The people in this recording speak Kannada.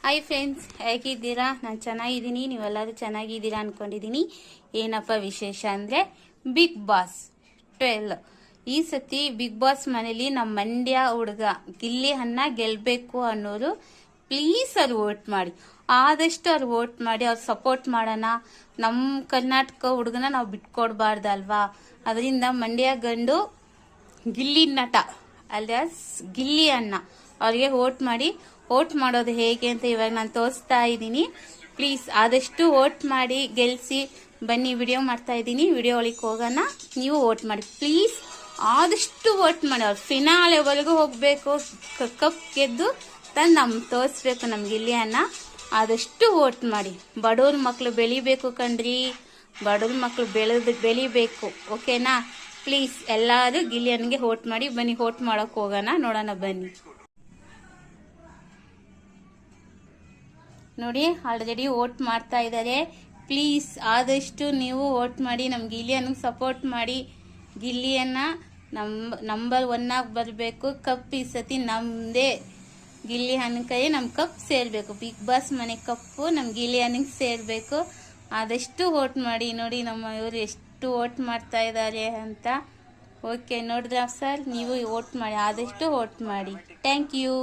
ಹಾಯ್ ಫ್ರೆಂಡ್ಸ್, ಹೇಗಿದ್ದೀರಾ? ನಾನು ಚೆನ್ನಾಗಿದ್ದೀನಿ, ನೀವೆಲ್ಲರೂ ಚೆನ್ನಾಗಿದ್ದೀರಾ ಅನ್ಕೊಂಡಿದ್ದೀನಿ. ಏನಪ್ಪ ವಿಶೇಷ ಅಂದರೆ ಬಿಗ್ ಬಾಸ್ 12 ಈ ಸತಿ ಬಿಗ್ ಬಾಸ್ ಮನೇಲಿ ನಮ್ಮ ಮಂಡ್ಯ ಹುಡುಗ ಗಿಲ್ಲಿ ಅನ್ನ ಗೆಲ್ಲಬೇಕು ಅನ್ನೋರು ಪ್ಲೀಸ್ ಅವ್ರು ವೋಟ್ ಮಾಡಿ. ಆದಷ್ಟು ಅವ್ರು ವೋಟ್ ಮಾಡಿ, ಅವ್ರು ಸಪೋರ್ಟ್ ಮಾಡೋಣ. ನಮ್ಮ ಕರ್ನಾಟಕ ಹುಡುಗನ ನಾವು ಬಿಟ್ಕೊಡ್ಬಾರ್ದಲ್ವಾ? ಅದರಿಂದ ಮಂಡ್ಯ ಗಂಡು ಗಿಲ್ಲಿ ನಟ ಅಲಿಯಾಸ್ ಗಿಲ್ಲಿ ಅಣ್ಣ ಅವ್ರಿಗೆ ವೋಟ್ ಮಾಡಿ. ವೋಟ್ ಮಾಡೋದು ಹೇಗೆ ಅಂತ ಇವಾಗ ನಾನು ತೋರಿಸ್ತಾ ಇದ್ದೀನಿ. ಪ್ಲೀಸ್ ಆದಷ್ಟು ವೋಟ್ ಮಾಡಿ ಗೆಲ್ಲಿಸಿ ಬನ್ನಿ. ವಿಡಿಯೋ ಮಾಡ್ತಾ ಇದ್ದೀನಿ, ವಿಡಿಯೋ ಒಳಗೆ ಹೋಗೋಣ. ನೀವು ವೋಟ್ ಮಾಡಿ ಪ್ಲೀಸ್, ಆದಷ್ಟು ವೋಟ್ ಮಾಡಿ. ಅವ್ರು ಫಿನಾಲೆವರೆಗೂ ಹೋಗಬೇಕು, ಕಪ್ ಗೆದ್ದು ತಂದು ನಮ್ಗೆ ತೋರಿಸ್ಬೇಕು ನಮ್ಗೆ ಗಿಲ್ಲಿ ಅಣ್ಣ. ಆದಷ್ಟು ವೋಟ್ ಮಾಡಿ. ಬಡವ್ರ ಮಕ್ಕಳು ಬೆಳಿಬೇಕು ಕಣ್ರಿ, ಬಡವ್ರ ಮಕ್ಕಳು ಬೆಳಿಬೇಕು, ಓಕೆನಾ? ಪ್ಲೀಸ್ ಎಲ್ಲರೂ ಗಿಲ್ಲಿ ಅಣ್ಣಗೆ ವೋಟ್ ಮಾಡಿ ಬನ್ನಿ. ವೋಟ್ ಮಾಡೋಕೆ ಹೋಗೋಣ, ನೋಡೋಣ ಬನ್ನಿ. ನೋಡಿ, ಆಲ್ರೆಡಿ ವೋಟ್ ಮಾಡ್ತಾ ಇದ್ದಾರೆ. ಪ್ಲೀಸ್ ಆದಷ್ಟು ನೀವು ವೋಟ್ ಮಾಡಿ, ನಮ್ಮ ಗಿಲ್ಲಿಯನ್ನಿಗೆ ಸಪೋರ್ಟ್ ಮಾಡಿ. ಗಿಲ್ಲಿಯನ್ನ ನಂಬರ್ 1 ಆಗಿ ಬರಬೇಕು. ಕಪ್ ಈ ಸತಿ ನಮ್ಮದೇ. ಗಿಲ್ಲಿ ಅಣ್ಣನ ಕೈ ನಮ್ಮ ಕಪ್ ಸೇರಬೇಕು. ಬಿಗ್ ಬಾಸ್ ಮನೆ ಕಪ್ಪು ನಮ್ಮ ಗಿಲ್ಲಿ ಅಣ್ಣಗೆ ಸೇರಬೇಕು. ಆದಷ್ಟು ವೋಟ್ ಮಾಡಿ. ನೋಡಿ ನಮ್ಮ ಇವರು ಎಷ್ಟು ವೋಟ್ ಮಾಡ್ತಾ ಇದ್ದಾರೆ ಅಂತ. ಓಕೆ, ನೋಡಿದ್ರ ಸರ್, ನೀವು ವೋಟ್ ಮಾಡಿ, ಆದಷ್ಟು ವೋಟ್ ಮಾಡಿ. Thank you.